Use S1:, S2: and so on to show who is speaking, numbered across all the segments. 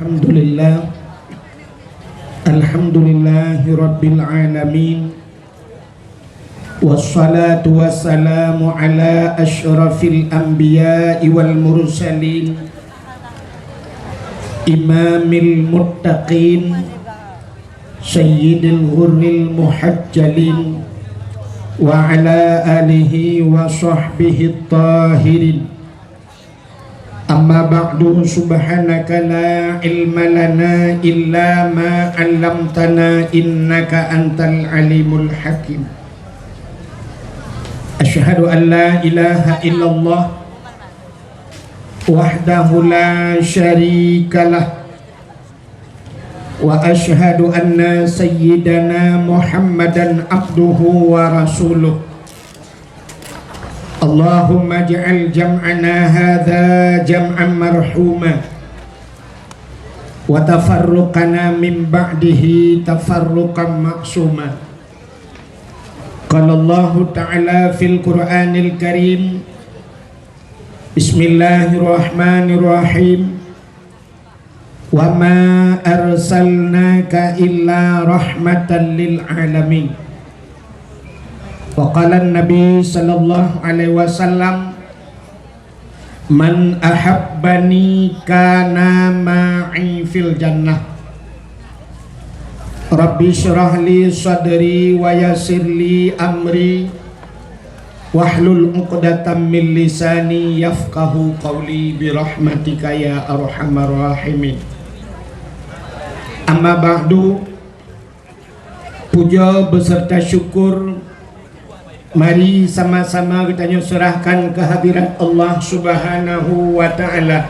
S1: Alhamdulillah, alhamdulillahi rabbil alamin, wassalatu wassalamu ala asyrafil anbiya'i wal mursalin, imamil muttaqin, sayyidil ghurril muhajjalin, wa ala alihi wa sahbihi tahirin. Amma ba'du, subhanaka la ilma lana illa ma 'allamtana innaka antal alimul hakim. Asyhadu an la ilaha illallah wahdahu la syarikalah wa asyhadu anna sayyidana Muhammadan abduhu wa rasuluh. Allahumma ja'al jam'ana hadha jam'an marhuma wa tafarruqana min ba'dihi tafarruqan ma'suma. Qala Allah ta'ala fil Qur'anil Karim, Bismillahirrahmanirrahim, wa ma arsalnaka illa rahmatan lil alamin. Wa qala an-nabi sallallahu alaihi wasallam, man ahabbani kana ma'i fil jannah. Rabbi syrah li sadri wa yassir li amri wahlul 'uqdatam min lisani yafqahu qawli bi rahmatika ya arhamar rahimin. Amma ba'du, puja beserta syukur mari sama-sama kita serahkan kehadirat Allah Subhanahu wa ta'ala.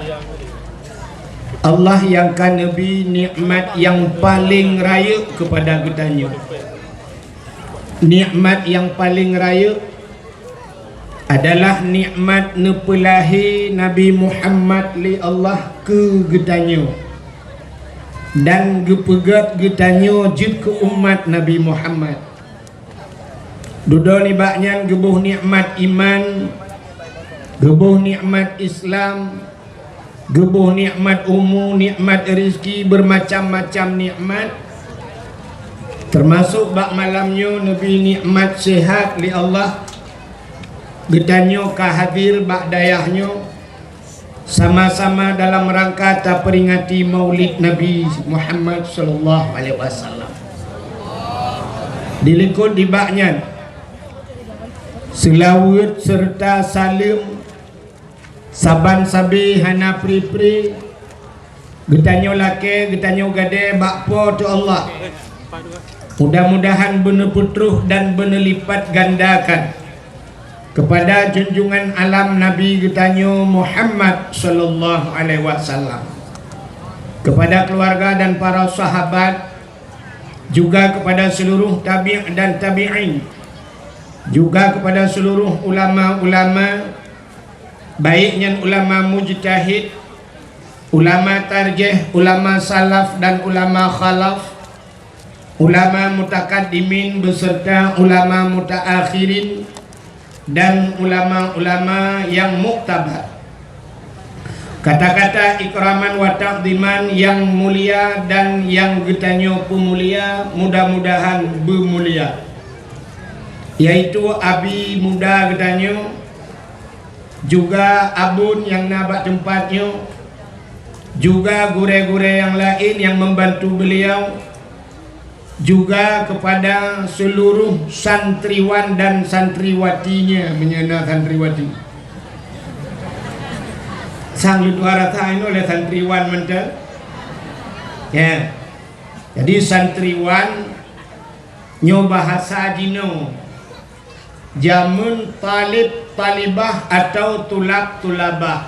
S1: Allah yang kan Nabi nikmat yang paling raya kepada kitanya. Nikmat yang paling raya adalah nikmat nepelahi Nabi Muhammad li Allah ke kitanya, dan gepegat kitanya jid ke umat Nabi Muhammad. Dudo ni baknyan gebuh nikmat iman, gebuh nikmat Islam, gebuh nikmat nikmat rezeki, bermacam-macam nikmat. Termasuk bak malamnya Nabi nikmat sehat li Allah. Getanyo kahadir bak dayahnya sama-sama dalam rangka ta peringati Maulid Nabi Muhammad sallallahu alaihi wasallam. Dilingkut di baknyan selawat serta salim saban sabi hana pri-pri, getanyo lake getanyo gade bakpo tu Allah. Mudah-mudahan benar putruh dan benar lipat gandakan kepada junjungan alam Nabi getanyo Muhammad sallallahu alaihi wasallam, kepada keluarga dan para sahabat, juga kepada seluruh tabi' dan tabi'in, juga kepada seluruh ulama-ulama, baiknya ulama mujtahid, ulama tarjih, ulama salaf dan ulama khalaf, ulama mutakaddimin beserta ulama mutaakhirin, dan ulama-ulama yang muktabar. Kata-kata ikraman wa taqdiman yang mulia dan yang getanyo pemulia, mudah-mudahan bermulia, yaitu abi muda getanyo, juga abun yang nabak tempatnya, juga gure-gure yang lain yang membantu beliau, juga kepada seluruh santriwan dan santriwatinya, menyana santriwati sang luarata ini oleh santriwan mental ya. Jadi santriwan nyo bahasa jino, jamun talib talibah atau tulab tulabah.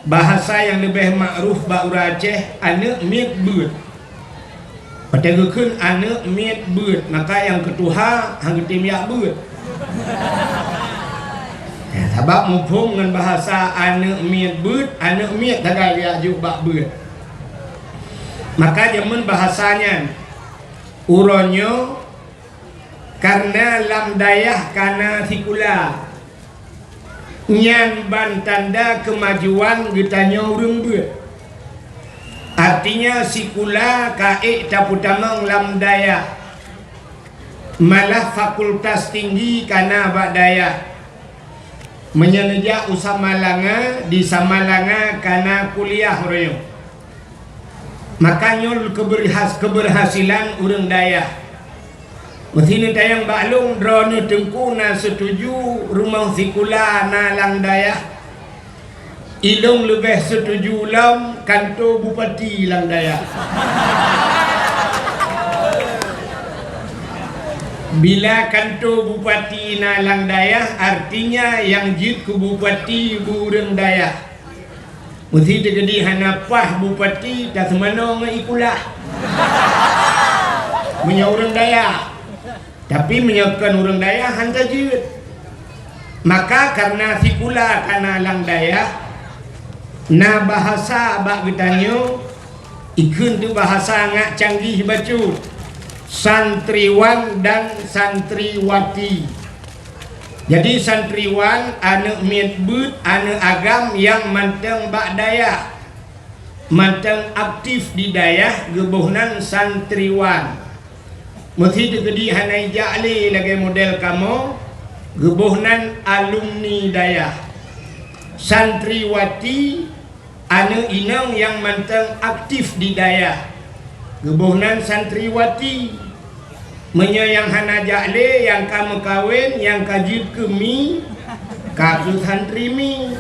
S1: Bahasa yang lebih makruf ba Aceh, anak miet beut. Pada gekun anak miet beut, maka yang ketuha hang timyak beut. Ya, sebab mumpung dengan bahasa anak miet beut, anak miet dagai dia juga beut. Maka jamun bahasanya uronyo karena lam dayah kana sikula nyan ban tanda kemajuan getanya urang beut. Artinya sikula kaik taputamang lam daya, malah fakultas tinggi kana bak daya, menyeneja usah malanga di samalanga kana kuliah royo. Makanya keberhasilan urang daya. Mesti tayang baklung drone tengku na setuju rumah sikula na lang daya. Ilung lebih setuju lam kantor bupati lang daya. Bila kantor bupati na lang daya, artinya yang jid ke bupati burung daya. Mesti terjadi hanapah bupati tak semana ngikulah. Punya orang daya. Tapi menyakan orang daya hanya jid. Maka karena sikula kana lang daya, na bahasa bak getanyo ikun tu bahasa ngak canggih bacu. Santriwan dan santriwati. Jadi santriwan anu mietbut anu agam yang manteng bak daya, manteng aktif di daya gebuhnan santriwan. Mesti terjadi hanai ja'li lagi model kamu gebuhnan alumni daya. Santriwati anu inang yang manteng aktif di daya, gebuhnan santriwati. Menyayang hana ja'li yang kamu kawin yang kajib kemi kaku santri mi.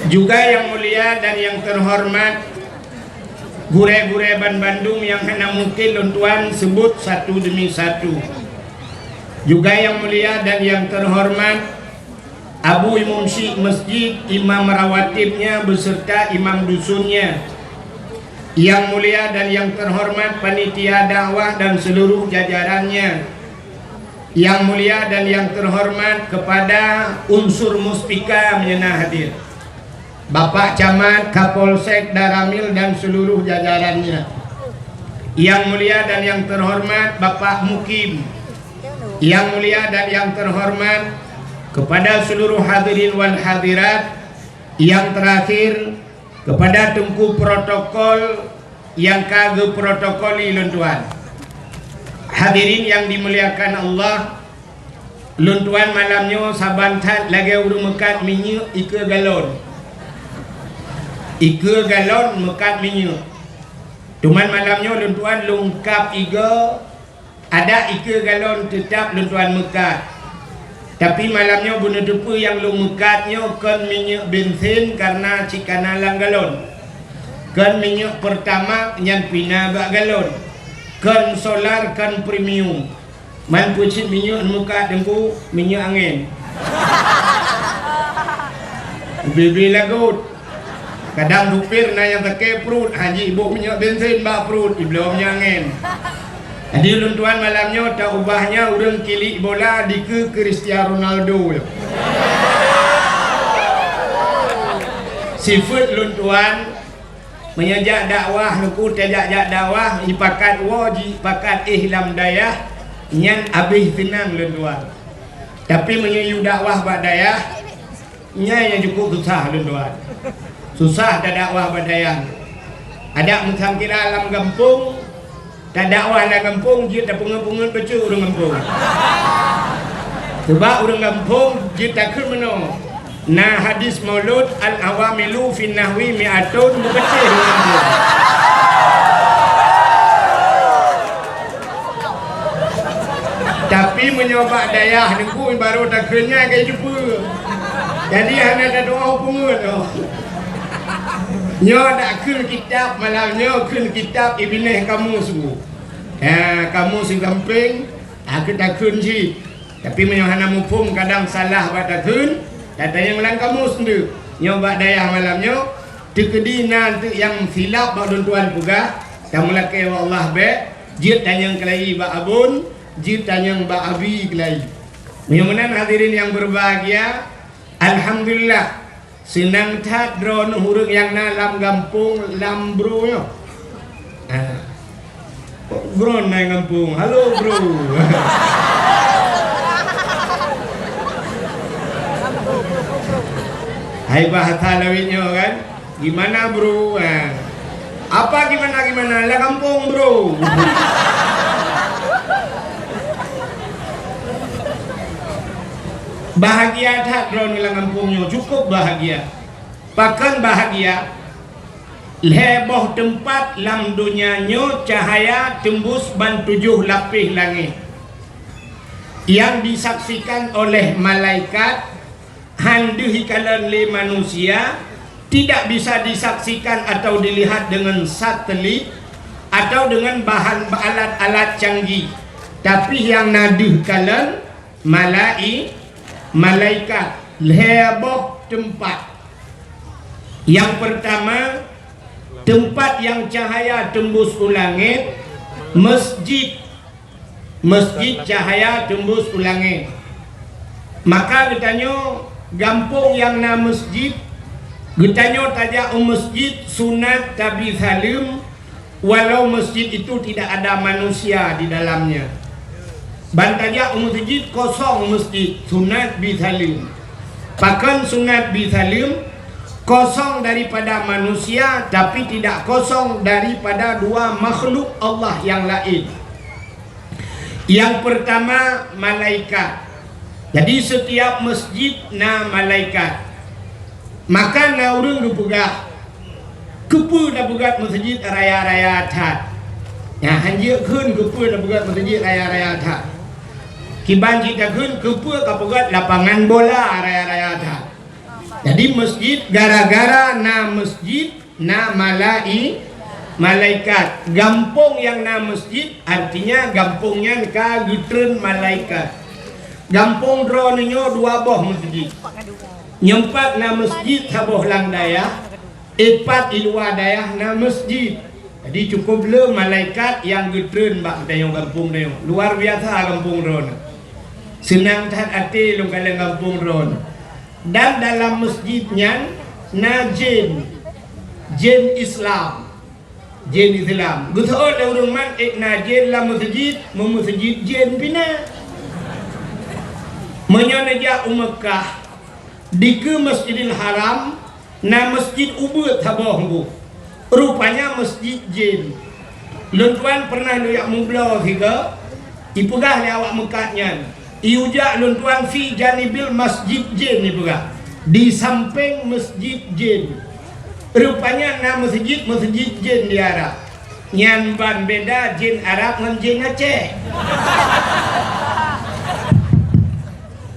S1: Juga yang mulia dan yang terhormat gure-gure Bandung yang hana mungkin lontuan sebut satu demi satu. Juga yang mulia dan yang terhormat Abu Imam Syekh Masjid, imam rawatibnya beserta imam dusunnya. Yang mulia dan yang terhormat panitia dakwah dan seluruh jajarannya. Yang mulia dan yang terhormat kepada unsur muspika menyenah hadir, Bapak Camat, Kapolsek Daramil dan seluruh jajarannya. Yang mulia dan yang terhormat Bapak Mukim. Yang mulia dan yang terhormat kepada seluruh hadirin wal hadirat. Yang terakhir kepada tengku protokol yang kagak protokoli luntuan. Hadirin yang dimuliakan Allah, luntuan malamnya sabantat lagi urung mekat minyak ika galon. Ika galon mekat minyak. Cuman malamnya luntuan lengkap iga, ada ika galon tetap luntuan mekat. Tapi malamnya guna depa yang lu mekatnya kan minyak bensin karena cikana lang galon. Kan minyak pertama yang pina bak galon. Kan solar kan premium. Man pucit minyak mekat dengku minyak angin. Bibi lagut. Kadang dupir na yang teke perut haji ibu minyak bensin bak perut iblau minyak angin. Jadi luntuan malamnya tak ubahnya urang kilik bola di ke Cristiano Ronaldo. Sifat luntuan menyajak dakwah nuku tajak dakwah ipakat waji pakat ihlam dayah nyan abih tenang luntuan. Tapi menyayu dakwah bak dayah nya yang cukup susah luntuan. Susah tak dakwah bak dayah. Ada macam kira alam kampung tak dakwah nak kampung dia tak pungut-pungut baca orang kampung. Sebab orang kampung dia tak ke mana. Nah hadis maulud al-awamilu fin nahwi mi'atun baca orang kampung. Tapi menyoba dayah nengku baru tak kena kayak jumpa. Jadi hanya ada doa pungut tu. Nyo dak kun kitab malamnya kun kitab Ibneh kamu semua. Kamu sing gamping aku tak kun ji. Tapi menyohana mufum kadang salah pada kun. Kata yang lang kamu sendiri. Nyo bak dayah malamnya tekedi nanti yang silap bak tuan puga. Kamu laki Allah be jit tanyang kelai bak abun, jit tanyang bak abi kelai. Mudah-mudahan hadirin yang berbahagia, alhamdulillah senang tak drone hurung yang nalam kampung lambro yo. Bro naik kampung. Halo bro. Hai bahasa lawitnya kan. Gimana bro? Apa gimana lah kampung bro. Bahagia tak bro nilang kampungnya, cukup bahagia. Bahkan bahagia leboh tempat lam dunianya cahaya tembus ban 7 lapis langit yang disaksikan oleh malaikat, handuhi kalan le manusia, tidak bisa disaksikan atau dilihat dengan satelit atau dengan bahan alat-alat canggih, tapi yang naduh kalan malaikat leboh tempat. Yang pertama, tempat yang cahaya tembus ke langit, masjid cahaya tembus ke langit. Maka ditanya gampung yang na masjid, ditanya tajak masjid sunat tabi salim, walau masjid itu tidak ada manusia di dalamnya. Bantajak masjid kosong, masjid sunat bi salim. Bahkan sunat bi salim kosong daripada manusia, tapi tidak kosong daripada dua makhluk Allah yang lain. Yang pertama malaikat. Jadi setiap masjid na malaikat. Maka na urang dipegah kepu dah pegat masjid raya-raya that. Ya hanya keun kepu dah pegat masjid raya-raya that. Kiban kita keun kepu ka pegat lapangan bola raya-raya that. Jadi masjid gara-gara na masjid na malaikat. Gampung yang na masjid artinya gampungnya ka gutreun malaikat. Gampung dronnya 2 boh masjid. Nyempat na masjid saboh lang dayah, epat ilua dayah na masjid. Jadi cukup le malaikat yang gutreun bak dayong gampung dayong. Luar biasa gampung dron. Senang tat ati lu kalang gampung dron. Dan dalam masjidnya na jin Islam guthol urang man na jin la masjid jin pina menyonaja Mekah di ke Masjidil Haram na masjid ubud haboh rupanya masjid jin. Luntuan pernah lihat mublo higa ipegah li awak Mekahnya iujak luntuan fi janibil masjid jin ni pegah di samping masjid jin. Rupanya na masjid jin di Arab. Nyan ban beda jin Arab dengan jin Aceh.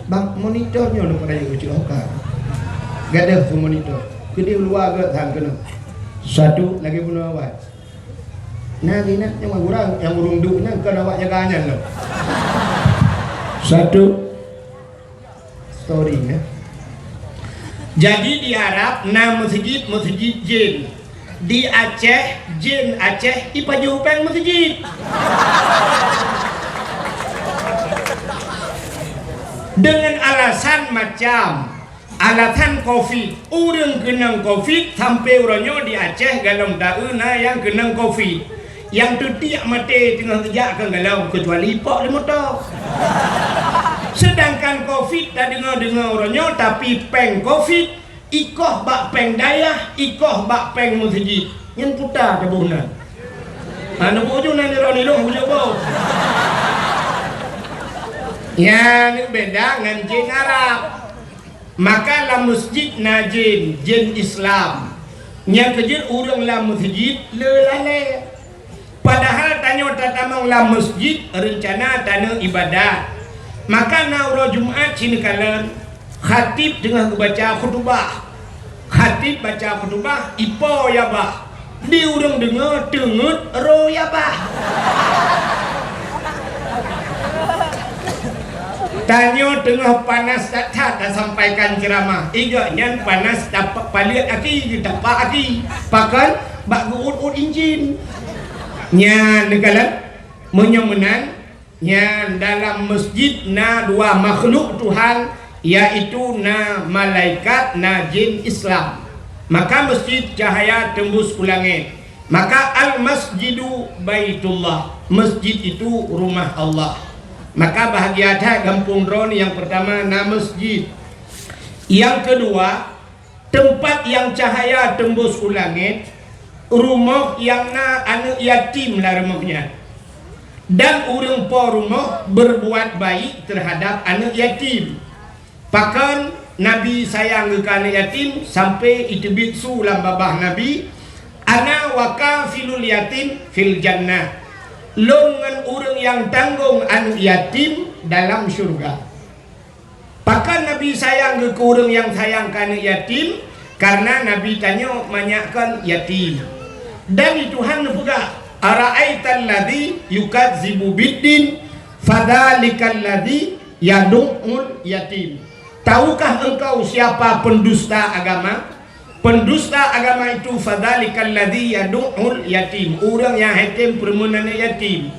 S1: Bang monitornya nak pada yang kecil okar. Gak ada monitor. Kedai luar ke thang kena. Satu lagi bunuh awak. Nah ini yang kurang yang urung duknya kena awak jaganya loh. Satu story ya. Jadi di Arab na masjid jin. Di Aceh jin Aceh ipaju peng masjid. Dengan alasan macam alasan Covid, urang kenang Covid sampai orangnya di Aceh galau dauna yang kenang Covid, yang tu tiak mati tengah terjak ke galau kecuali pok di motor. Sedangkan Covid tak dengar orangnya, tapi peng Covid ikoh bak peng dayah, ikoh bak peng masjid yang putar tabuhna. Anu bujuna ni roni long bujo. Ya, ini beda dengan jin Arab. Maka la masjid na jin Islam. Yang kejir urang la masjid lelale. Padahal tanya tatamang la masjid rencana tanah ibadat. Maka na uro Jumat sini kalian khatib tengah baca khutbah. Khatib baca khutbah ipo ya bah. Di urang dengar tengut ro ya bah. Tanya tengah panas tak sampaikan ceramah. Iga nyan panas dapat paliat aki, dapat aki. Pakan bak guut injin. Nyan negala menyemenan nyan dalam masjid na dua makhluk Tuhan, yaitu na malaikat na jin Islam. Maka masjid cahaya tembus ke langit. Maka al-masjidu baitullah. Masjid itu rumah Allah. Maka bahagia tak gampung drone yang pertama na masjid. Yang kedua tempat yang cahaya tembus ke langit, rumah yang na anak yatim lah rumahnya, dan orang po rumah berbuat baik terhadap anak yatim. Pakan Nabi sayang ke anak yatim sampai itu biksu lam babah Nabi, ana wakafilul yatim fil jannah, longan orang yang tanggung anak yatim dalam syurga. Pakan Nabi sayang ke orang yang sayang ke anak yatim karena Nabi tanya banyakkan yatim. Dan Tuhan juga ara'aital ladzi yukadzibu biddin fadzalikal ladzi yad'ul yatim. Tahukah engkau siapa pendusta agama? Pendusta agama itu fadzalikal ladzi yad'ul yatim, orang yang yatim permunan yatim.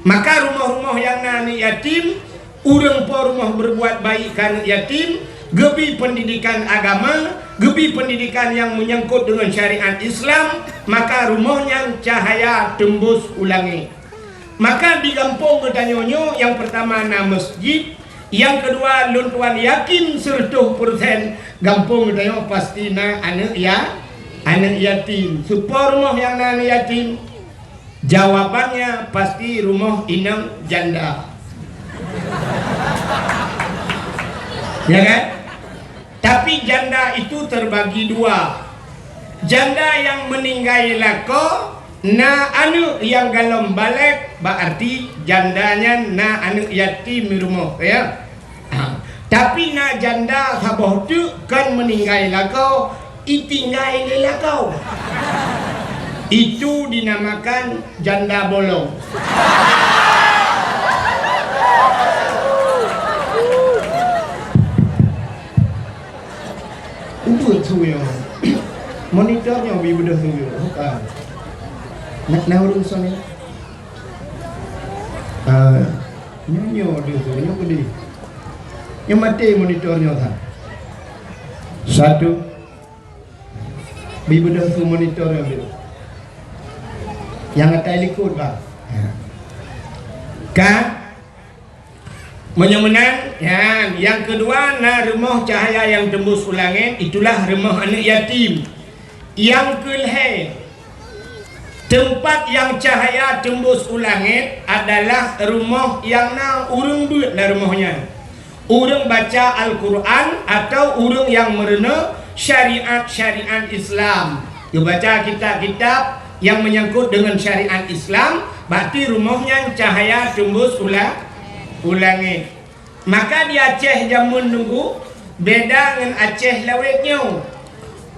S1: Maka rumah-rumah yang anak yatim, orang po rumah berbuat baik kan yatim, gebi pendidikan agama, gebi pendidikan yang menyangkut dengan syariat Islam, maka rumahnya cahaya tembus ulangi. Maka di kampung ketanyonyo, yang pertama na masjid, yang kedua luntuan yakin 100% kampung ketanyo pasti na anak yatim. Supaya rumah yang na anak yatim, jawabannya pasti rumah inang janda. Ya kan? Tapi janda itu terbagi dua. Janda yang meninggal lako, na anu yang galom balik, berarti jandanya na anu yatim di rumah, ya. Tapi na janda saboh tu kan meninggal lako, itinggal lako. Itu dinamakan janda bolong. Ubud suyo. Monitornya bi bedah suyo. Bukan. Nak urus sana. Nyo dia suyo gede. Yang mati monitornya kan. Satu. Bi bedah su monitornya bi. Yang atai likut kan. Kan menyemenan ya. Yang kedua na rumah cahaya yang tembus ke langit, itulah rumah anak yatim. Yang kelih, tempat yang cahaya tembus ke langit adalah rumah yang na urang duit lah rumahnya. Urang baca Al-Quran atau urang yang merena syariat-syariat Islam. Dia baca kitab-kitab yang menyangkut dengan syariat Islam, berarti rumahnya cahaya tembus ulangi. Maka di Aceh zaman dulu beda dengan Aceh lawetnya.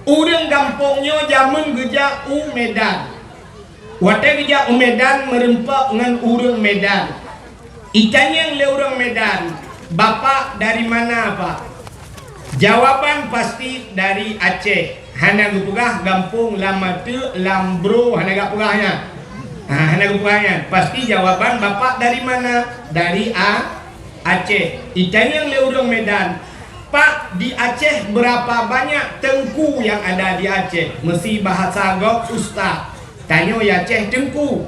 S1: Urang kampungnya zaman geja Medan. Wate geja Medan merempak dengan urang Medan. Itanya le urang Medan, bapak dari mana Pak? Jawaban pasti dari Aceh. Hana gupugah kampung Lamatu Lambro hana gapugahnya. Hana gupugahnya. Pasti jawaban bapak dari mana? Dari Aceh. Itanya le urang Medan. Pak, di Aceh berapa banyak tengku yang ada di Aceh? Mesti bahasa gok ustaz. Tanya ya Aceh tengku.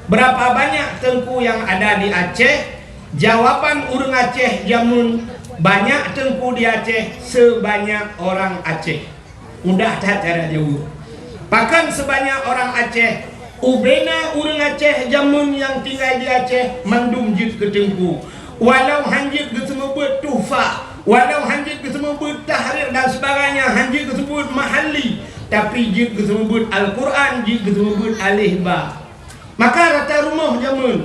S1: Berapa banyak tengku yang ada di Aceh? Jawaban urang Aceh jamun banyak tengku di Aceh sebanyak orang Aceh. Mudah tak cara jauh. Bahkan sebanyak orang Aceh. Ubena urang Aceh jamun yang tinggal di Aceh mandum jid ke tengku. Walau hanjit ke semua tuhfa, walau hanjit ke semua tahrir dan sebagainya, hanjit ke semua mahalli, tapi jid ke semua Al-Quran, jid ke semua alih ba. Maka rata rumah jamun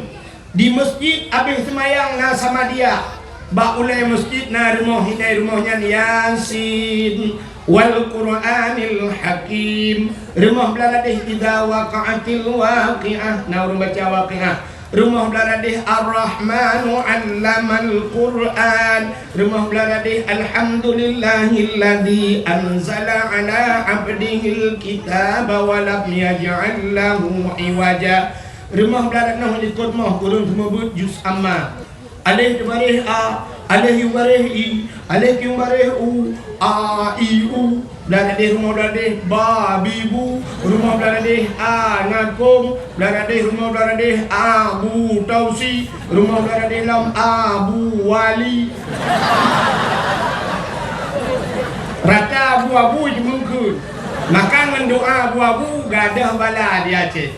S1: di masjid habis semayang na sama dia, ba ulai masjid na rumah hidai rumahnya Yasin wal Qur'anil Hakim. Rumah beladih idza waqa'atil waqi'ah, na urang baca waqi'ah. Rumah beladih Ar-Rahmanu 'allamal Qur'an. Rumah beladih Alhamdulillahilladzi anzala 'ala 'abdihil kitaba wa lam yaj'al lahu 'iwaja. Rumah beladih ikut mah kurang semua juz amma. Alif barih a, alif barih i, alif barih u, a i u. Beladih rumah beladih ba bibu, rumah beladih a ngakung, beladih rumah beladih abu tausi, rumah beladih lam abu wali. Rata abu abu-abu je mungkin. Makan mendoa abu-abu gadah bala di Aceh.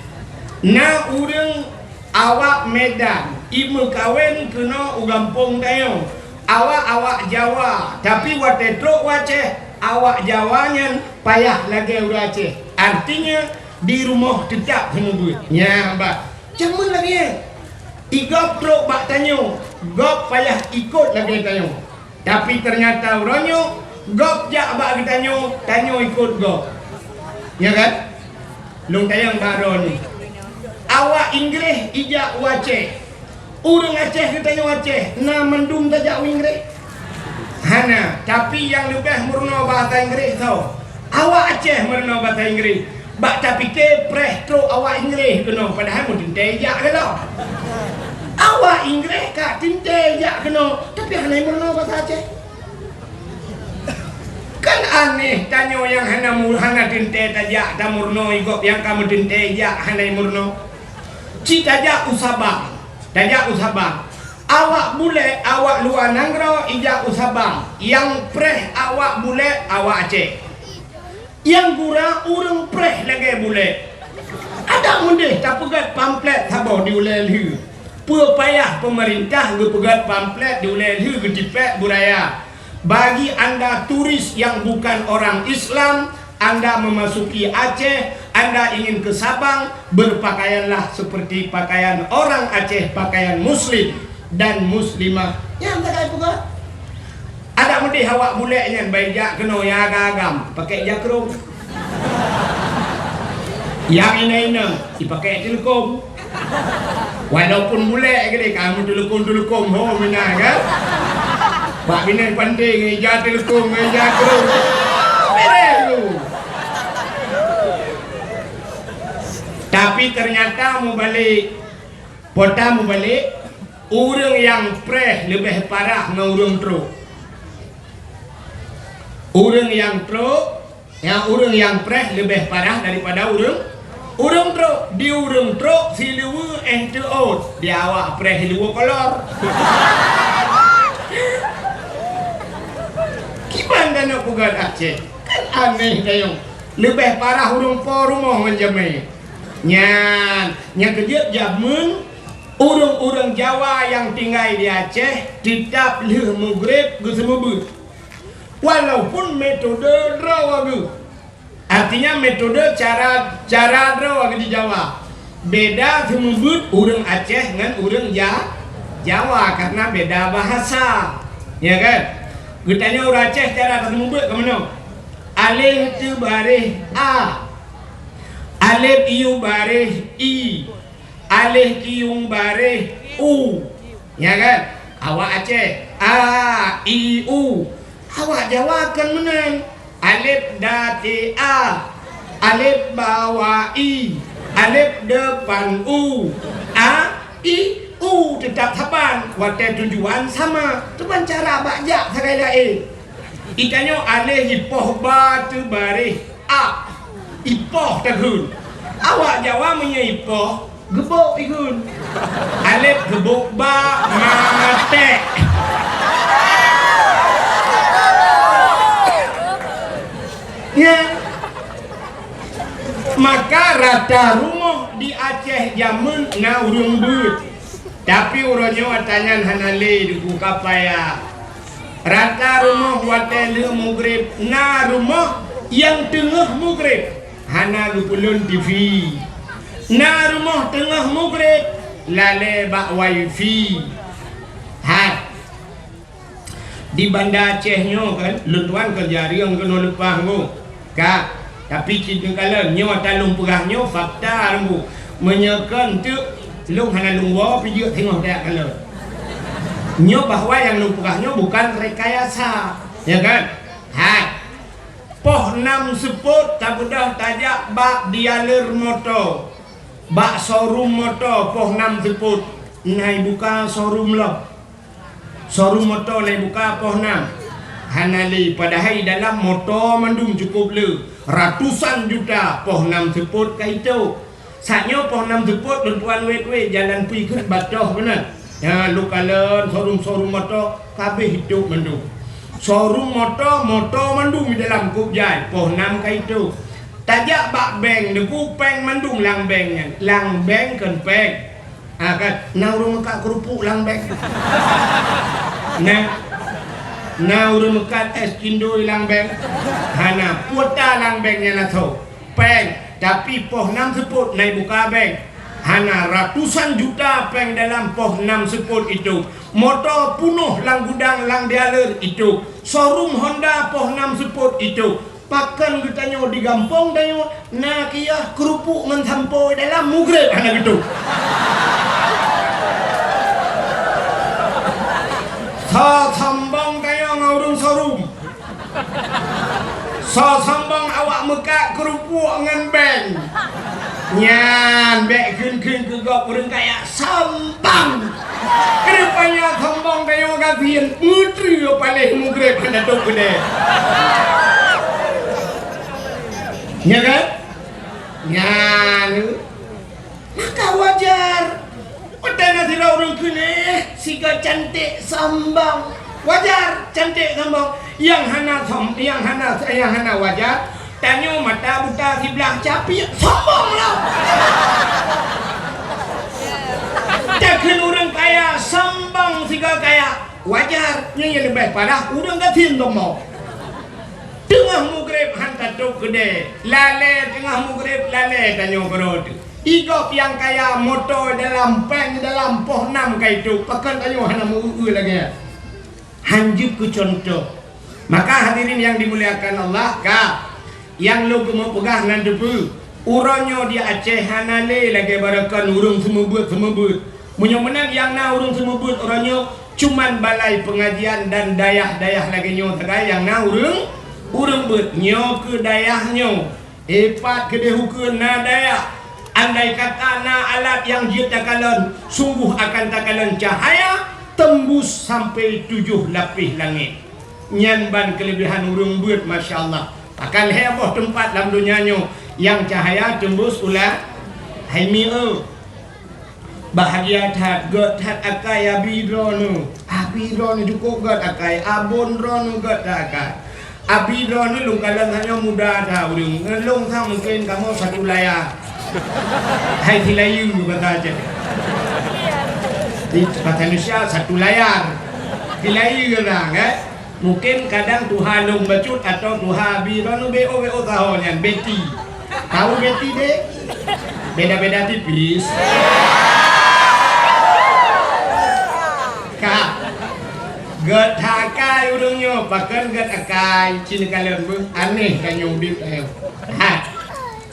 S1: Na urang awak Medan, ibu kawin kena ugampung tayo. Awak Jawa, tapi wate truk Aceh, awak Jawanya payah lagi urang Aceh. Artinya di rumah tetap semua buat. Ya, mbak. Cuma lagi. Igop truk bak tanyo, gop payah ikut lagi tanyo. Tapi ternyata uronyo, gop jak bak tanyo, tanyo ikut gop. Ya kan? Long tayang baru ni. Awak Inggeris ijak Aceh. Urang Aceh kita yang Aceh. Na mendum tajak Inggeris. Hana, tapi yang lebih murno bahasa Inggeris tau. Awak Aceh murno bahasa Inggeris. Bak tapi ke preh truk awak Inggeris kena padahal mungkin tajak ke tau. Awak Inggeris kak tinte jak kena, tapi hana murno bahasa Aceh. Kan aneh tanya yang hana tinte tajak ta murno igop yang kamu tinte jak hana murno. Ci tajak usabang. Tajak usabang. Awak bule, awak luar Nanggro ijak usabang. Yang preh awak bule, awak Aceh. Yang gura urang preh lagi bule. Ada mundih tak pegat pamflet tabau diulelhu. Pua payah pemerintah pegat pamflet diulelhu gedipek buraya. Bagi anda turis yang bukan orang Islam, Anda memasuki Aceh, Anda ingin ke Sabang, berpakaianlah seperti pakaian orang Aceh, pakaian muslim dan muslimah. Ya, anda kaya pegat. Ada mendih awak buleknya baik kena yang agam, pakai jakrum. Yang ini dipakai telekom. Walaupun bulek gede kamu telekom ho mina kan. Pak bini penting ngeja telekom, ngeja jakrum. Beres lu. Tapi ternyata mau balik Pota mau balik urang yang preh lebih parah dengan urang truk. Urang yang truk, urang yang preh lebih parah daripada urang truk. Di urang truk si lewa ot, di awak preh lewa kolor. Gimana nak pugat Aceh? Kan aneh dayong. Lebih parah urang po rumah menjamai. Yang kejut jamun orang-orang Jawa yang tinggal di Aceh tetap leh maghrib ke semebut. Walaupun metode drawagu. Artinya metode cara drawagu di Jawa. Beda semebut orang Aceh dengan orang Jawa karena beda bahasa. Ya kan? Getanya orang Aceh cara semebut ke mana? Alih tu barih a. Alif iu barih i, alif kiung barih u, ya kan? Awak Aceh a i u, awak Jawa kan menang. Alif dati a, alif bawah i, alif depan u, a i u tetap saban. Waktu tujuan sama, cuman cara bajak sekali lain. Ikannya alif ipoh batu barih a. Ipoh tahun. Awak Jawa punya ipoh gebok ikun. Alif gebok ba mate. Ya. Maka rata rumah di Aceh jamun na urung but. Tapi uronyo atanyan hanale di Kukapaya. Rata rumah watele maghrib na rumah yang tengah maghrib. Hana lupulun TV. Na rumah tengah maghrib lale bak wifi. Ha. Di Banda Acehnya kan, lutuan kejari yang kena lepas ngo. Kak, tapi cerita kala nyo talung perahnya fakta rembu. Menyekan tu lung hana lungwa pergi tengok dak kala. Nyo bahawa yang lung perahnya bukan rekayasa, ya kan? Ha. Poh 6 seput tak budak tajak bak dialir motor. Bak showroom motor poh 6 seput. Nai buka showroom lah. Showroom motor nai buka poh 6. Hanali padahal dalam motor mandum cukup le. Ratusan juta poh 6 seput ke itu. Saknya poh 6 seput tuan wet jalan pergi ke Batoh benar. Ya lu kalen showroom motor kabeh hidup mandum. showroom motor mandung di dalam kup jai poh nam kai tu tajak bak beng deku peng mandung lang bengnya lang beng kan peng kan naurung kat kerupuk lang beng naurung kat es cindoi lang beng hana puta lang bengnya na tau peng tapi poh nam seput naik buka beng hana ratusan juta peng dalam poh 6 seput itu motor punuh lang gudang lang dialer itu showroom Honda poh 6 seput itu pakan kita nyo di gampong dayo na kia kerupuk mencampur dalam mugrib hana gitu sa sambang dayo ngaurung showroom sa sambang awak mekak kerupuk ngan beng nyan bek kun ke gok urang kaya sambang kerupanya sambang dayo gabian putri paling mugrib hana tu gede nya kan nyan maka wajar padahal tidak urang kene siga cantik sambang wajar cantik sambang yang hana wajar tanyo mata buta sebelah capi sombong lah takkan orang kaya sambang siga kaya wajar yang lebih parah orang gatin mau tengah mugrib hantar tu gede lale tengah mugrib lale tanyo perut igop yang kaya motor dalam peng dalam poh 6 kai tu pakan tanyo hana mau lagi hanjuk ku contoh maka hadirin yang dimuliakan Allah yang lu mau pegah nan depu uronyo dia Aceh hanale lagi barakan urung semebut munyo menang yang na urung semebut uronyo cuman balai pengajian dan dayah lagi nyo tegai yang na urung bet nyo ke dayahnya epat ke dehukeun na dayah andai kata na alat yang dia takalan sungguh akan takalan cahaya tembus sampai 7 lapis langit nyan ban kelebihan urung bet masyaallah akan heboh tempat dalam dunianya yang cahaya tembus ulah haimi bahagia that god that akai abidronu cukup god akai abon ronu god akai abidronu lungkalan hanya muda dah urung ngelung sang mungkin kamu satu layar hai tilayu kata aja di kata Indonesia satu layar tilayu orang mungkin kadang Tuhan long bacut atau Tuhan bironu bo tahunya Betty tahu Betty deh beda-beda tipis kak gak takai urungnya pakai gak takai cina kalian bu aneh kan nyubit ayo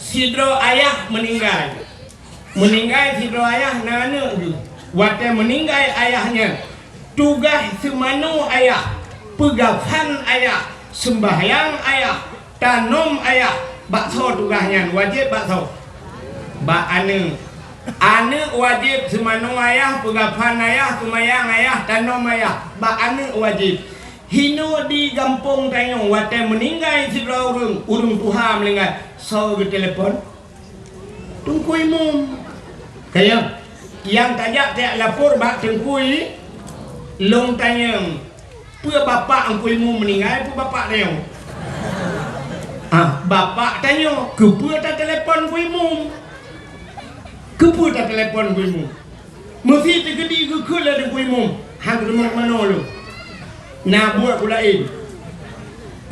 S1: sidro ayah meninggal sidro ayah nana tu waktu meninggal ayahnya tugas semanu ayah pegapan ayah sembahyang ayah tanam ayah bakso tugasnya wajib bakso bak ane wajib semanu ayah pegapan ayah sembahyang ayah tanam ayah bak ane wajib hino di kampung tanya waktu meninggal si urung Tuhan meninggal so ke telepon tungkui mum kaya yang tajak tak lapor bak tungkui long tanya pua bapak angkuimu meninggal pua bapak tanya bapak tanya kepua tak telepon kuimu mesti tergedi ke lah dengan kuimu hang rumah mana lu nak buat pulain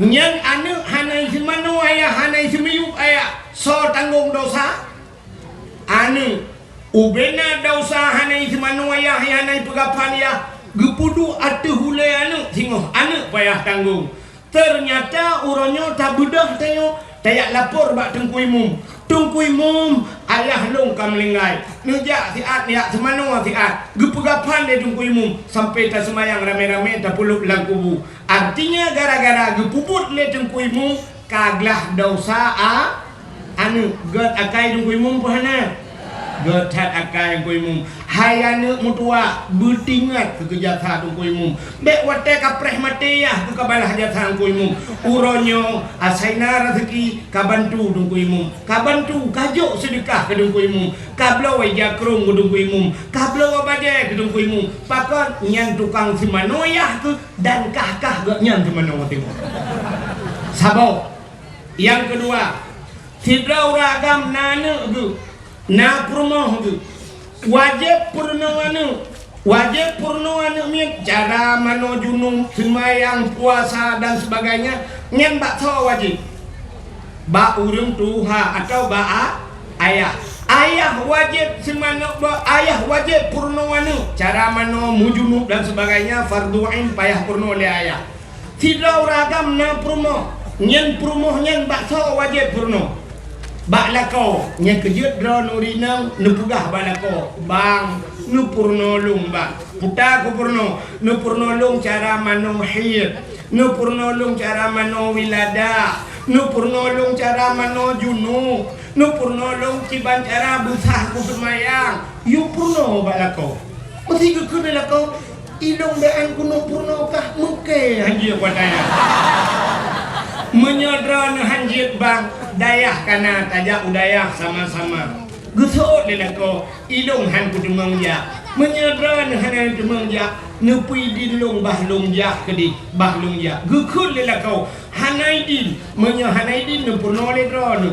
S1: yang anak hanai semanu ayah hanai semiyuk ayah so tanggung dosa anak ubena dosa hanai semanu ayah hanai pegapan ayah gepudu atu hulai anak tengok anak payah tanggung ternyata uronyo tak bedah tengok tayak lapor bak tengkuimum ayah long kam linggai nejak siat niat semanu siat gepegapan dia tengkuimum sampai tak semayang rame-rame tak puluh lang kubu artinya gara-gara gepuput le tengkuimum kaglah dosa anu god akai tengkuimum pohana Getat akai koi mum hayane mutua betingat ke jatha tu koi mum bek wate kapreh mateyah ke kabalah jatha koi mum uronyo asaina rezeki kabantu tu koi mum kabantu kajuk sedekah ke koi mum kablo wai jakrung ke koi mum kablo baje ke koi mum pakon nyan tukang simanoyah ke dan kah gak nyan simano tengok sabo. Yang kedua, tidak ragam nana ke na purno ke wajib purno anu mi cara mano junung semayang puasa dan sebagainya nyen bak tho wajib ba urung tuha atau ba ayah wajib semano ba ayah wajib purno anu cara mano mujunuk dan sebagainya fardu ain payah purno le ayah tidak ragam na purno nyen purmo nyen bak tho wajib purno bak lako nyen kejut dron urinang nepugah bak lako bang nu purno lung bak puta ku purno nu purno lung cara mano hid nu purno lung cara mano wilada nu purno lung cara mano junu nu purno lung ciban cara busah ku semayang yu purno bak lako mesti ke kena lako ilung daan kuno purno kah muke hanjir padanya menyodron hanjit bang dayah kana tajak udayah sama-sama gusuk lelako ilung han ku demang ja menyodron han demang ja nepui din long bah long ja kedi bah long ja gukul lelako hanaidin menyo hanaidin nepurno le dron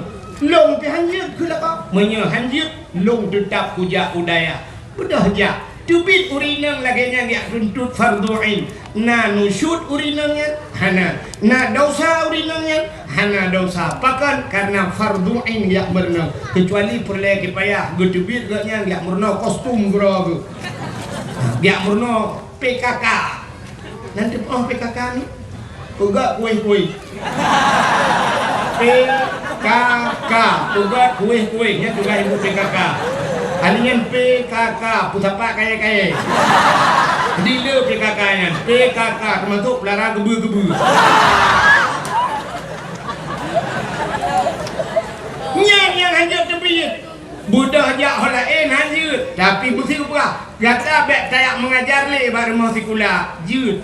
S1: long ke hanjit ku lako menyo hanjit long tetap ku ja udayah bedah ja tubit urinang laganya nggak runtut fardu'in na nusyut urinangnya hana na dosa urinangnya hana dosa pakan karena fardu'in nggak berenang kecuali perle kipayah tubit gaknya nggak murno kostum grogu nggak murno PKK nanti PKK nih uga kue PKK uga kue nya juga ibu PKK alingan PKK pusapa kaya dile PKK nya PKK termasuk pelara gebu yang hanya tepi budak jak holain hanya tapi mesti apa kata bek kayak mengajar le baru mau sekolah jut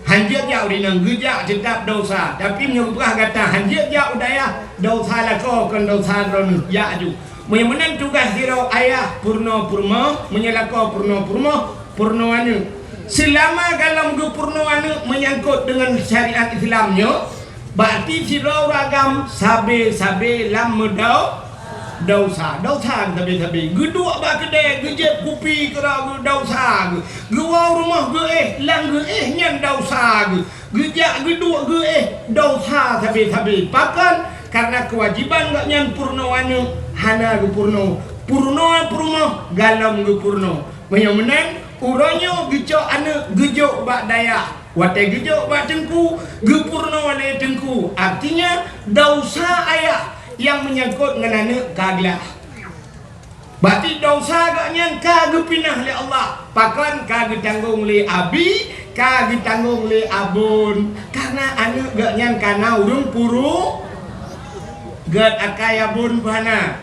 S1: hanjit ya udah ngejak tetap dosa tapi menyebutkan kata hanjit ya udaya dosa lah kau kan dosa ron ya ju menang tugas hero ayah purno menyelako purno anu selama dalam purno anu menyangkut dengan syariat Islamnya berarti siro ragam sabe lam medau dosa tabi gedua ba kedai gejep kupi kera dosa gua rumah ge lang ge nyan dosa gejak gedua ge dosa tabi pakan karena kewajiban gak nyan purno anu hana gu purno galam gu purno menang uronyo gejo anu gejo bak daya wate gejo bak tengku gu purno le tengku artinya dosa ayah yang menyangkut dengan anu kaglah berarti dosa gak nyan kagu pinah le Allah pakan kagu tanggung le abi kagu tanggung le abun karena anu gak nyan kana urung puru gad akaya bun bana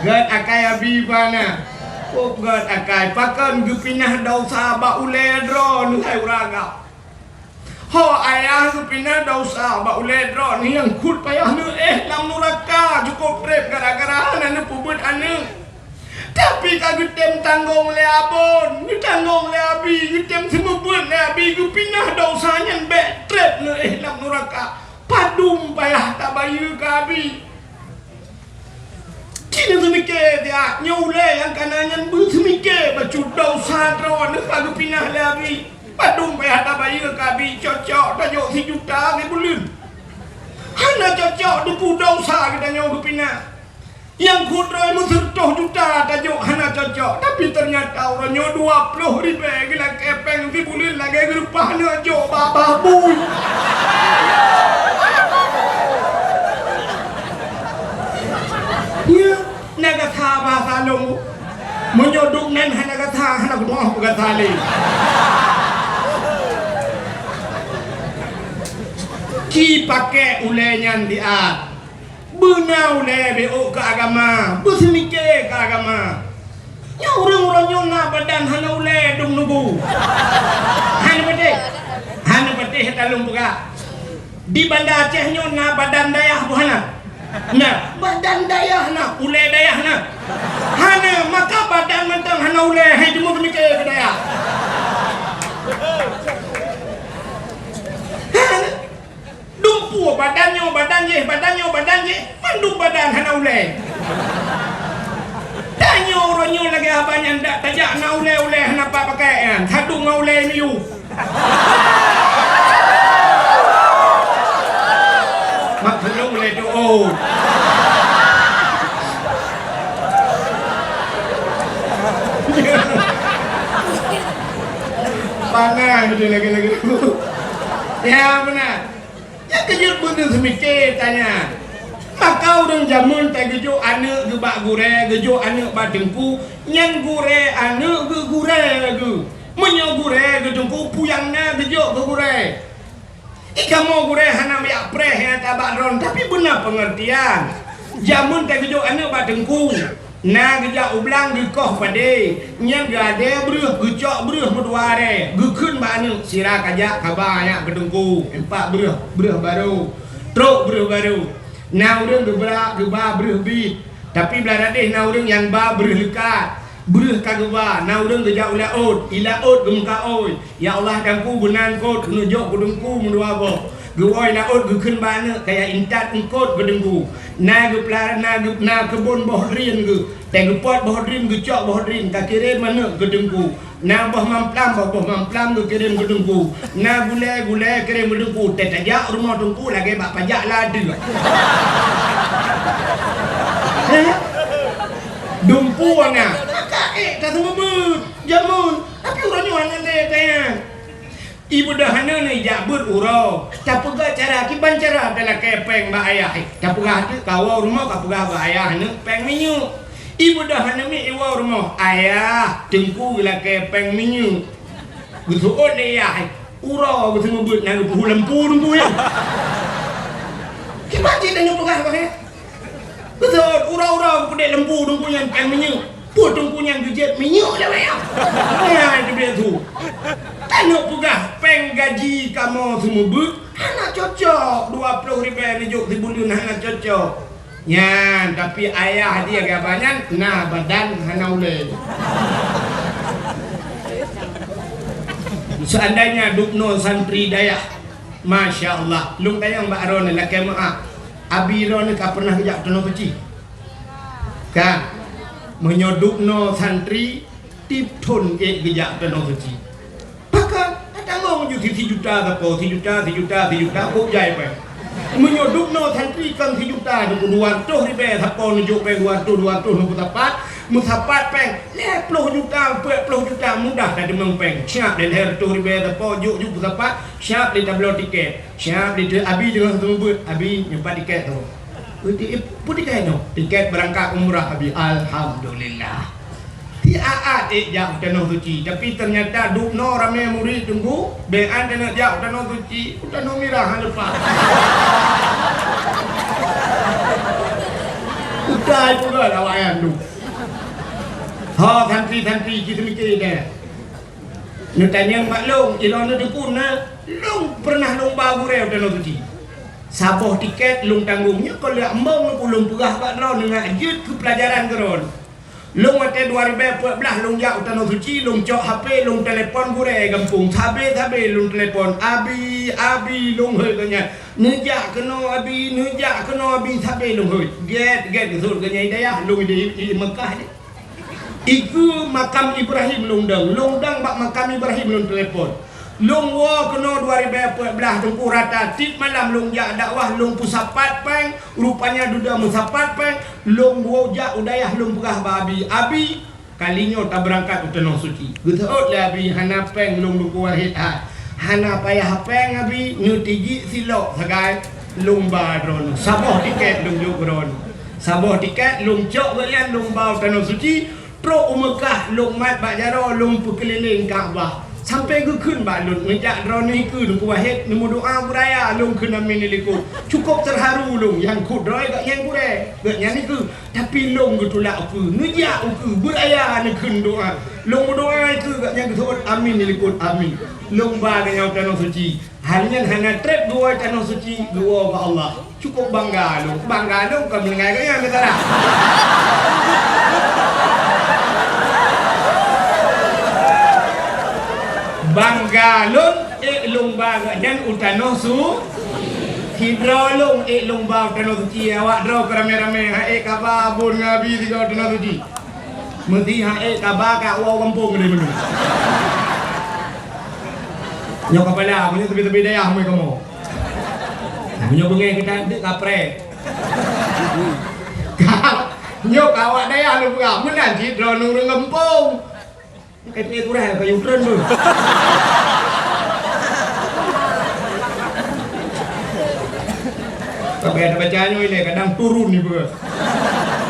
S1: gad akaya bi bana gad akai pakan gupinah dosa ba uledro nu hai uraga ho ayah gupinah dosa ba uledro ni yang kut payah nu lam nuraka cukup rep gara-gara anu pubut anu tapi kagak tem tanggung le abon ni tanggung le abi ni tem semubun le abi gupinah dosanya be trep nu lam nuraka padum payah tak bayu kabi kini semike dia nyule yang kanannya semike bacu dosa drawan kalau pinah lagi padum payah tak bayu kabi cocok tajuk 1 juta ke bulan hana cocok 20 dosa kita nyawa pinah yang kudroy musertoh juta tajuk hana cocok tapi ternyata orang nyawa 20 ribu gila kepeng ke bulan lagi gerupah ni ajo babu ya nagatha bahasa long menyoduk nen hanagatha hanak doh gathali ki pakai ulenyan dia benau le beo ke agama bersemike ke agama nya urang-urang nyona badan hana ule dong nubu hana pete talung buka di Banda Aceh nyona badan dayah buhana nah badan dayah na ule dayah na hana maka badan mentang hana ule hai demu mikir ke dayah dumpu badannya mandung badan hana ule tanya orangnya lagi abang yang tak tajak na ule hana apa pakai kan hadung na ule miu mak belum ule tu oh panah dia lagi ya benar ya kejut bener semikir tanya makau dong jamun tak gejo anak ge bak gure gejo anak bak dengku nyang gure anak ge gure ge menyo gure ge dengku puyangna gejo ge gure ikamo gure hana mi apreh ya tabak ron tapi benar pengertian jamun tak gejo anak bak dengku na geja ublang ge koh pade nyang gade breuh gecok breuh meduare ge keun ba anu sira kajak kaba aya gedengku empat breuh baru truk breuh baru na urang gebra geba breuh bi tapi beladeh na urang yang ba breuh lekat breuh kageba na urang geja ulaut ilaut gemka oi ya Allah dangku benan kot nujok gedengku mendua bo geuoi na ot gekeun bana kaya intat engkot gedengku na geplar na kebun boh rin ge te gepot boh rin gecok boh rin ka kirim mana gedengku na boh mamplam ge kirim gedengku na gule kirim gedengku te tajak rumah tungku lagi bak pajak ladu dumpu ana kakak kata membut jamun tapi urangnya ana le tanya ibu dah hana ni jabut urau tapugah cara kiban cara dalam kepeng ba ayah tapugah tu kawau rumah kapugah ba ayah hana peng minyu ibu dah hana mi iwa rumah ayah tengku la kepeng minyu betul le ya urau betul membut nang puhu lempu tunggu ya kiban cik tengok pugah ba betul urau kudek lempu tunggu yang peng minyu pun tunggu yang gejet minyu dah ya ya dia tu tanuk pugah peng gaji kamu semua but anak cocok 20 ribu rijuk di bulan anak cocok ya tapi ayah dia gabanyan nah badan hana ule seandainya dukno santri dayah Masya Allah lung tayang Mbak Ron laki maaf abi Ron ka pernah kejak tono kecil kan menyodukno santri tip ton ke kejak tono kecil tanggung ju 3 juta tapo 3 juta kok jai pe menyoduk no santri kan 3 juta du 200 ribe tapo njuk pe 200 nu tapat peng 10 juta 40 juta mudah dah demeng peng siap den her 2 ribe tapo juk tapat siap di tablo tiket siap di abi dengan tumbut abi nyempat tiket tu tiket no tiket berangkat umrah abi alhamdulillah Tiaat jauh tanah suci tapi ternyata dukno ramai murid tunggu bean tanah jauh tanah suci tanah mirah lepas udah juga lawayan tu ha santri kita mikir dah nak tanya Mbak Long ilon tu pun Long pernah lomba gurau tanah suci saboh tiket Long tanggungnya kalau ambang pulung pegah kat ron dengan ajut ke pelajaran keron Long mate 2014 long jak tanah suci long cok HP long telefon gure gampung sabe long telefon abi long hoi kanya nejak keno abi sabe long hoi get kesur kanya dayah long di Mekah ni iku makam Ibrahim long dang bak makam Ibrahim long telefon long wo keno 2014 tungku rata tip malam long jak dakwah long pusapat peng rupanya duda musapat peng long wo jak udayah long pegah babi abi kalinya tak berangkat ke tanah suci getot lah abi hana peng long duku wahid hana payah peng abi nyutiji silok sagai long badron saboh tiket long jogron saboh tiket long cok galian long bau tanah suci pro Mekah long mat bak jaro long pekeliling Kaabah sampai ke kun balun ngejak drone ke ku wahid nemu doa budaya lung kun amin liku cukup terharu lung yang ku droi gak yang kure gak nyani ke tapi lung ke tulak ku ngejak ku budaya ne kun doa lung doa ke gak yang ke amin liku amin lung ba dengan tanah suci hanya hana trip dua tanah suci dua ke Allah cukup bangga lung kau mendengar ke yang kata dah Banggalun lung baga dan utano su hidrolung lung bag utano suci awak draw rame-rame kababun ngabi tiga utano suci mesti kabaka wow kampung ni benar nyok kepala punya tepi-tepi daya mai kamu punya bengai kita dek kapre nyok awak daya lu buka menan hidro nurung kampung kayak kurang kayak Ukraina tu. Tapi ada bacanya ini kadang turun ni ber.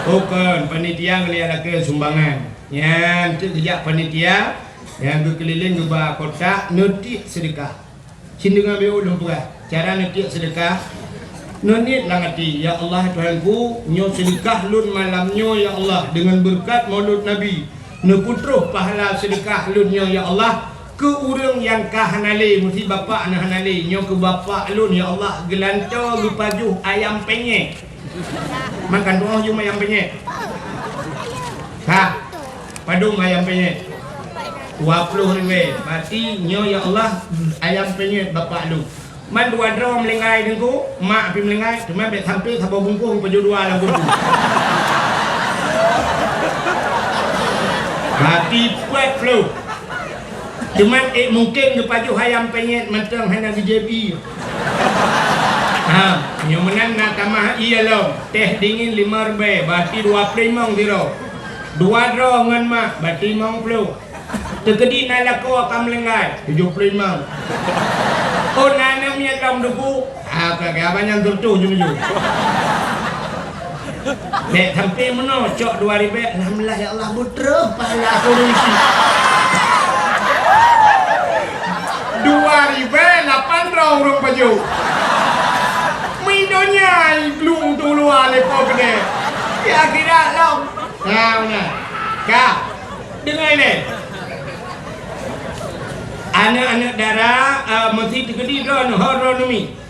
S1: Bukan panitia ni ada ke sumbangan. Yang sejak panitia yang berkeliling ke bah kota netik sedekah. Sini dengan beo dong pura. Cara netik sedekah. Nonit langati ya Allah Tuhanku nyo sedekah lun malamnyo ya Allah dengan berkat Maulud Nabi. Neputruh pahala sedekah lunnya ya Allah ke urang yang kahanale mesti bapa na hanale nyo ke bapa lun ya Allah gelanto lupajuh ayam penyet makan doang cuma ayam penyet ha padung ayam penyet 20 ribu berarti nyo ya Allah ayam penyet bapa lu man dua dro melengai dengku mak api melengai cuma bet hampir sabo bungkus paju dua lah bungkus Hati puat flu. Cuman mungkin kepaju hayam penyet mentang hanya di JB. Yang menang nak tamah iya lo. Teh dingin 5 rebe, berarti 25 diro. 2 dro ngan mak, berarti 50. Terkedi nak lako akan melengai 75. Oh nana punya dom duku. Kagak banyak tertu jujur. Dek sampai mana cok 2000 alhamdulillah ya Allah putra pala korupsi 2000 8 orang baju mindonya belum tuluan lepo gede ya kira lo kau nah kau dengar ini anak-anak darah mesti tergedi don horonomi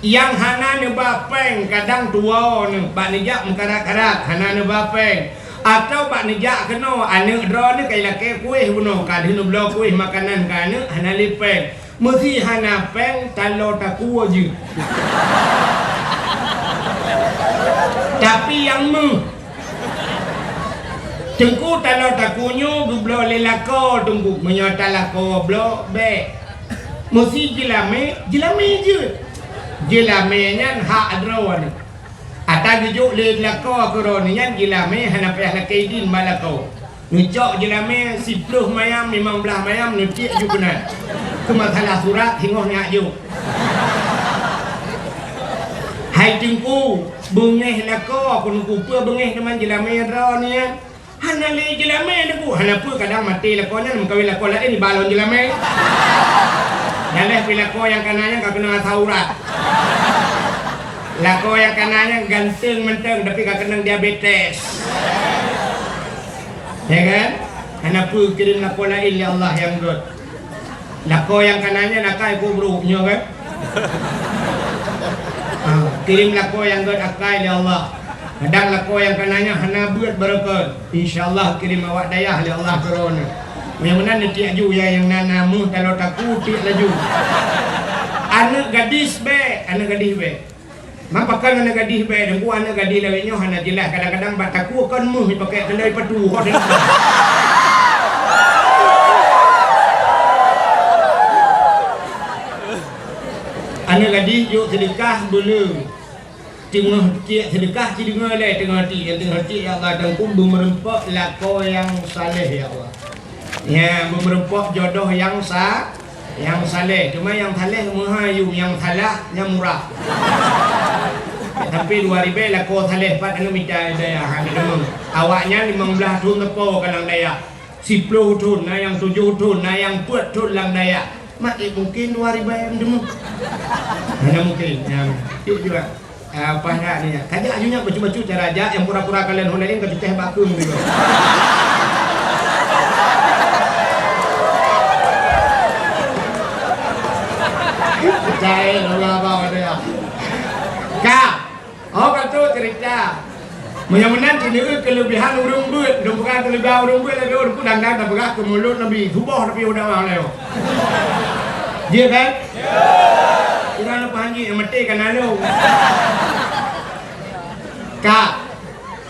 S1: yang hana ne bapeng kadang tua ne bak nejak mengkarak-karak hana ne bapeng atau bak nejak kena anak dro ne kai lake kuih buno kad hinu blo kuih makanan kana hana lipeng mesti hana peng talo taku je tapi yang tengku talo takunyo gublo lelako tunggu menyota lako blo be mesti jilame je Jilame-nya hak adrawan. Ata gijuk le lako koronian jilame hana payah lakaidin malako. Ngejok jilame 10 mayam 15 mayam nutik ju benar. Kemasalah surat hingoh ni aju. Hai tengku bengeh lako kunku pe bengeh teman jilame adrawanian. Hana le jilame deku hana pe kadang mati lakonya mengkawin lako lain balon jilame. Daleh pilako yang kanannya gak kena saurat. Lako yang kanannya ganteng menteng tapi gak kena diabetes. Ya kan? Kenapa kirim lako lain ya Allah yang good. Lako yang kanannya nakai kubruknya kan? Kirim lako yang good akai ya Allah. Kadang lako yang kanannya hana buat berkat. InsyaAllah kirim awak dayah ya Allah corona. Yang mana nanti aju ya yang nanamu kalau takut tik laju. Anak gadis be. Mapakan anak gadis be dan ku anak gadis lawenya hana jelas kadang-kadang bataku kan muh pakai kendai padu hot. Anak gadis yuk sedekah belum. Tengah cik sedekah cik dengar le tengah hati ya Allah dan ku merempak lako yang saleh ya Allah. Ya, berempok jodoh yang saleh. Cuma yang saleh muhayu, yang salah yang murah. Tapi 2000 lako saleh pat anu minta daya. Awaknya 15 tahun tepo kalang daya. 10 tahun, nah yang 7 tahun, nah yang 4 tahun lang daya. Mak mungkin 2000 yang demu. Mana mungkin, ya. Itu juga. Apa nak ni? Kajak ajunya baju-baju cara aja yang pura-pura kalian hulain ke teh bakum gitu. Percaya apa dia. Kak, oh kata cerita. Menyamanan ini kelebihan urung duit, bukan kelebihan urung duit lagi urung kudang-dang tak bergerak ke mulut Nabi, tubuh tapi udah mau leo. Dia kan? Kurang apa hanyi yang mati kan lalu. Kak,